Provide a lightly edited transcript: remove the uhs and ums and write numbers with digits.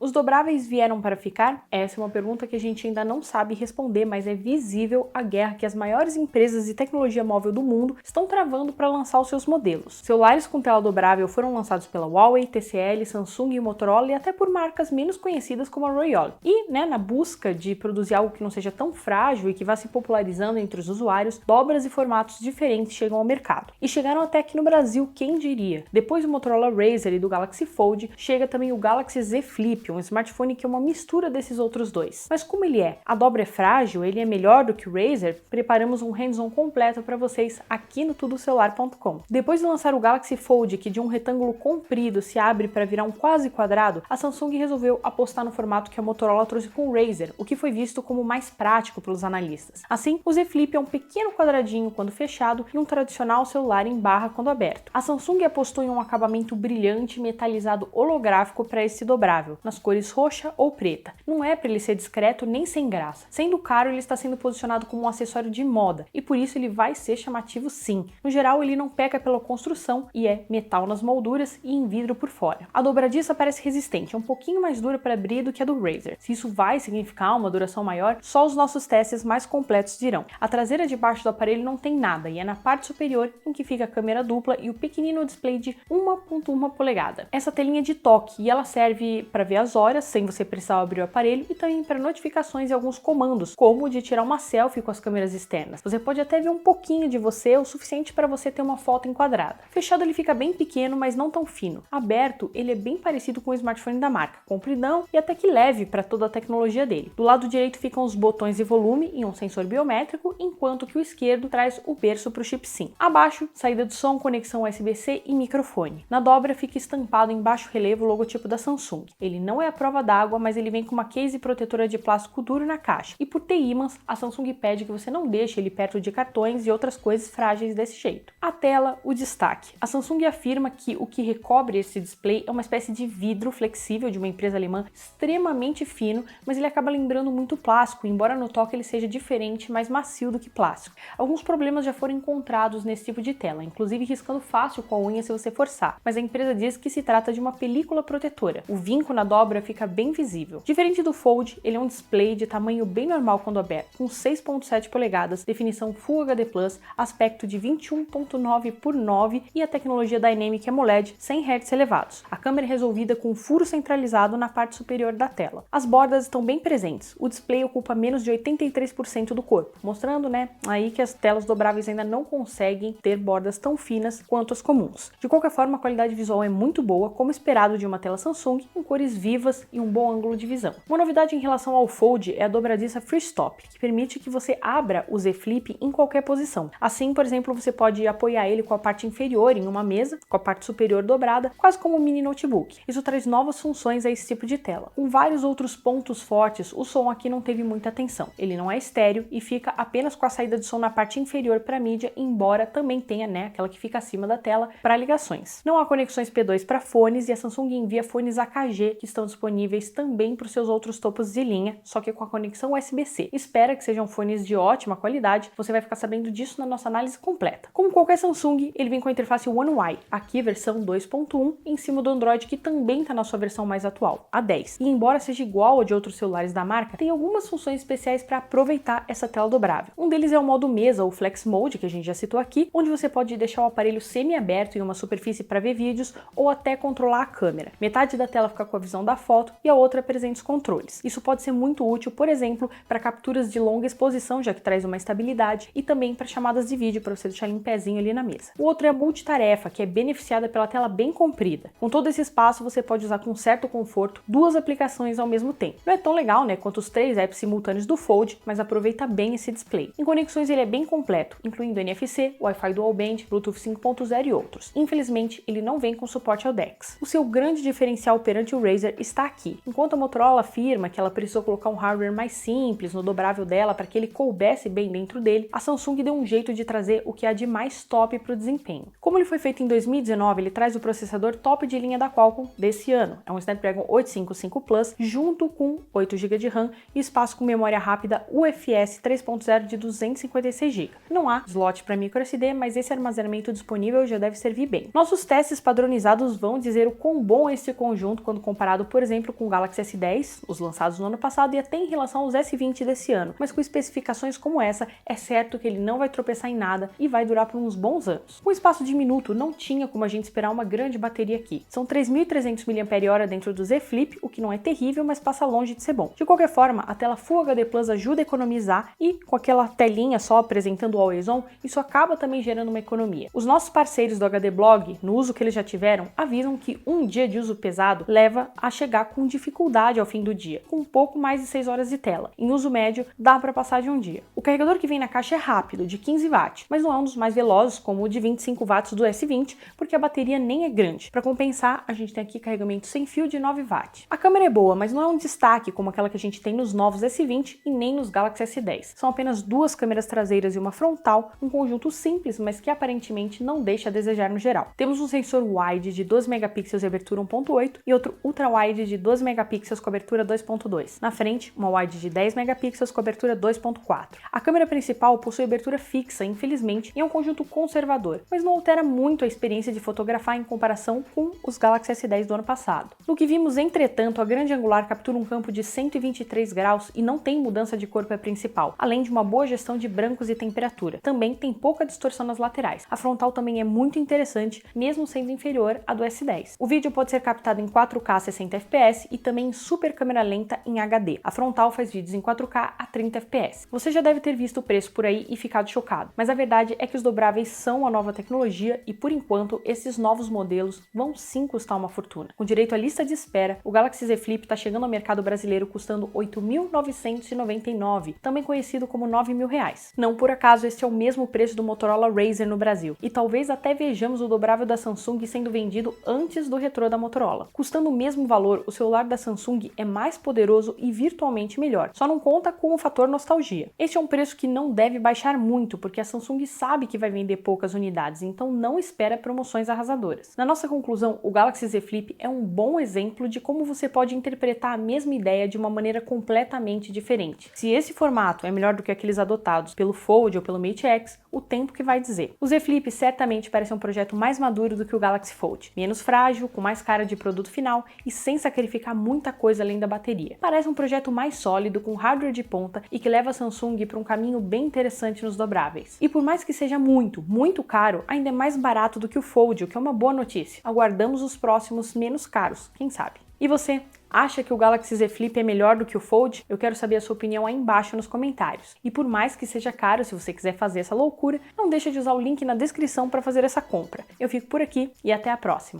Os dobráveis vieram para ficar? Essa é uma pergunta que a gente ainda não sabe responder, mas é visível a guerra que as maiores empresas de tecnologia móvel do mundo estão travando para lançar os seus modelos. Celulares com tela dobrável foram lançados pela Huawei, TCL, Samsung e Motorola e até por marcas menos conhecidas como a Royole. E, na busca de produzir algo que não seja tão frágil e que vá se popularizando entre os usuários, dobras e formatos diferentes chegam ao mercado. E chegaram até aqui no Brasil, quem diria? Depois do Motorola Razr e do Galaxy Fold, chega também o Galaxy Z Flip, um smartphone que é uma mistura desses outros dois. Mas como ele é? A dobra é frágil? Ele é melhor do que o Razr? Preparamos um hands-on completo para vocês aqui no tudocelular.com. Depois de lançar o Galaxy Fold, que de um retângulo comprido se abre para virar um quase quadrado, a Samsung resolveu apostar no formato que a Motorola trouxe com o Razr, o que foi visto como mais prático pelos analistas. Assim, o Z Flip é um pequeno quadradinho quando fechado e um tradicional celular em barra quando aberto. A Samsung apostou em um acabamento brilhante metalizado holográfico para esse dobrável, nas cores roxa ou preta. Não é para ele ser discreto nem sem graça. Sendo caro, ele está sendo posicionado como um acessório de moda e por isso ele vai ser chamativo sim. No geral, ele não peca pela construção e é metal nas molduras e em vidro por fora. A dobradiça parece resistente, é um pouquinho mais dura para abrir do que a do Razr. Se isso vai significar uma duração maior, só os nossos testes mais completos dirão. A traseira de baixo do aparelho não tem nada e é na parte superior em que fica a câmera dupla e o pequenino display de 1,1 polegada. Essa telinha é de toque e ela serve para ver as horas sem você precisar abrir o aparelho e também para notificações e alguns comandos, como o de tirar uma selfie com as câmeras externas. Você pode até ver um pouquinho de você, o suficiente para você ter uma foto enquadrada. Fechado ele fica bem pequeno, mas não tão fino. Aberto, ele é bem parecido com o smartphone da marca, compridão e até que leve para toda a tecnologia dele. Do lado direito ficam os botões de volume e um sensor biométrico, enquanto que o esquerdo traz o berço para o chip SIM. Abaixo, saída de som, conexão USB-C e microfone. Na dobra fica estampado em baixo relevo o logotipo da Samsung. Ele não é à prova d'água, mas ele vem com uma case protetora de plástico duro na caixa. E por ter ímãs, a Samsung pede que você não deixe ele perto de cartões e outras coisas frágeis desse jeito. A tela, o destaque. A Samsung afirma que o que recobre esse display é uma espécie de vidro flexível de uma empresa alemã extremamente fino, mas ele acaba lembrando muito plástico, embora no toque ele seja diferente, mais macio do que plástico. Alguns problemas já foram encontrados nesse tipo de tela, inclusive riscando fácil com a unha se você forçar, mas a empresa diz que se trata de uma película protetora. O vinco na dobra fica bem visível. Diferente do Fold, ele é um display de tamanho bem normal quando aberto, com 6,7 polegadas, definição Full HD+, aspecto de 21.9x9 e a tecnologia Dynamic AMOLED 100 Hz elevados. A câmera é resolvida com um furo centralizado na parte superior da tela. As bordas estão bem presentes. O display ocupa menos de 83% do corpo, mostrando, aí que as telas dobráveis ainda não conseguem ter bordas tão finas quanto as comuns. De qualquer forma, a qualidade visual é muito boa, como esperado de uma tela Samsung, com cores vivas e um bom ângulo de visão. Uma novidade em relação ao Fold é a dobradiça FreeStop, que permite que você abra o Z Flip em qualquer posição. Assim, por exemplo, você pode apoiar ele com a parte inferior em uma mesa, com a parte superior dobrada, quase como um mini notebook. Isso traz novas funções a esse tipo de tela. Com vários outros pontos fortes, o som aqui não teve muita atenção. Ele não é estéreo e fica apenas com a saída de som na parte inferior para mídia, embora também tenha, aquela que fica acima da tela para ligações. Não há conexões P2 para fones e a Samsung envia fones AKG que estão disponíveis também para os seus outros topos de linha, só que com a conexão USB-C. Espera que sejam fones de ótima qualidade, você vai ficar sabendo disso na nossa análise completa. Como qualquer Samsung, ele vem com a interface One UI, aqui versão 2.1, em cima do Android que também está na sua versão mais atual, a 10. E embora seja igual a de outros celulares da marca, tem algumas funções especiais para aproveitar essa tela dobrável. Um deles é o modo mesa, ou Flex Mode, que a gente já citou aqui, onde você pode deixar o aparelho semi-aberto em uma superfície para ver vídeos ou até controlar a câmera. Metade da tela fica com a visão da foto e a outra apresenta os controles. Isso pode ser muito útil, por exemplo, para capturas de longa exposição, já que traz uma estabilidade, e também para chamadas de vídeo, para você deixar ele em pezinho ali na mesa. O outro é a multitarefa, que é beneficiada pela tela bem comprida. Com todo esse espaço, você pode usar com certo conforto duas aplicações ao mesmo tempo. Não é tão legal, quanto os 3 apps simultâneos do Fold, mas aproveita bem esse display. Em conexões ele é bem completo, incluindo NFC, Wi-Fi Dual Band, Bluetooth 5.0 e outros. Infelizmente, ele não vem com suporte ao DeX. O seu grande diferencial perante o Razr está aqui. Enquanto a Motorola afirma que ela precisou colocar um hardware mais simples no dobrável dela para que ele coubesse bem dentro dele, a Samsung deu um jeito de trazer o que há de mais top para o desempenho. Como ele foi feito em 2019, ele traz o processador top de linha da Qualcomm desse ano. É um Snapdragon 855 Plus, junto com 8 GB de RAM e espaço com memória rápida UFS 3.0 de 256 GB. Não há slot para microSD, mas esse armazenamento disponível já deve servir bem. Nossos testes padronizados vão dizer o quão bom é esse conjunto quando comparado, por por exemplo, com o Galaxy S10, os lançados no ano passado, e até em relação aos S20 desse ano, mas com especificações como essa, é certo que ele não vai tropeçar em nada e vai durar por uns bons anos. Com espaço diminuto, não tinha como a gente esperar uma grande bateria aqui. São 3.300 mAh dentro do Z Flip, o que não é terrível, mas passa longe de ser bom. De qualquer forma, a tela Full HD Plus ajuda a economizar e, com aquela telinha só apresentando o Always On, isso acaba também gerando uma economia. Os nossos parceiros do HD Blog, no uso que eles já tiveram, avisam que um dia de uso pesado leva a chegar com dificuldade ao fim do dia, com um pouco mais de 6 horas de tela. Em uso médio, dá para passar de um dia. O carregador que vem na caixa é rápido, de 15 watts, mas não é um dos mais velozes, como o de 25 watts do S20, porque a bateria nem é grande. Para compensar, a gente tem aqui carregamento sem fio de 9 watts. A câmera é boa, mas não é um destaque como aquela que a gente tem nos novos S20 e nem nos Galaxy S10. São apenas duas câmeras traseiras e uma frontal, um conjunto simples, mas que aparentemente não deixa a desejar no geral. Temos um sensor wide de 12 megapixels e abertura 1.8 e outro ultra wide de 12 megapixels com abertura 2.2. Na frente, uma wide de 10 megapixels com abertura 2.4. A câmera principal possui abertura fixa, infelizmente, e é um conjunto conservador, mas não altera muito a experiência de fotografar em comparação com os Galaxy S10 do ano passado. No que vimos, entretanto, a grande angular captura um campo de 123 graus e não tem mudança de cor para a principal, além de uma boa gestão de brancos e temperatura. Também tem pouca distorção nas laterais. A frontal também é muito interessante, mesmo sendo inferior à do S10. O vídeo pode ser captado em 4K 60 fps e também em super câmera lenta em HD. A frontal faz vídeos em 4K a 30 fps. Você já deve ter visto o preço por aí e ficado chocado, mas a verdade é que os dobráveis são a nova tecnologia e, por enquanto, esses novos modelos vão sim custar uma fortuna. Com direito à lista de espera, o Galaxy Z Flip está chegando ao mercado brasileiro custando R$ 8.999, também conhecido como R$ 9.000. Não por acaso este é o mesmo preço do Motorola Razr no Brasil, e talvez até vejamos o dobrável da Samsung sendo vendido antes do retrô da Motorola. Custando o mesmo valor, o celular da Samsung é mais poderoso e virtualmente melhor, só não conta com o fator nostalgia. Este é um preço que não deve baixar muito, porque a Samsung sabe que vai vender poucas unidades, então não espera promoções arrasadoras. Na nossa conclusão, o Galaxy Z Flip é um bom exemplo de como você pode interpretar a mesma ideia de uma maneira completamente diferente. Se esse formato é melhor do que aqueles adotados pelo Fold ou pelo Mate X, o tempo que vai dizer. O Z Flip certamente parece um projeto mais maduro do que o Galaxy Fold, menos frágil, com mais cara de produto final e sem sacrificar muita coisa além da bateria. Parece um projeto mais sólido, com hardware de ponta e que leva a Samsung para um caminho bem interessante nos dobráveis. E por mais que seja muito caro, ainda é mais barato do que o Fold, o que é uma boa notícia. Aguardamos os próximos menos caros, quem sabe. E você? Acha que o Galaxy Z Flip é melhor do que o Fold? Eu quero saber a sua opinião aí embaixo nos comentários. E por mais que seja caro, se você quiser fazer essa loucura, não deixa de usar o link na descrição para fazer essa compra. Eu fico por aqui e até a próxima.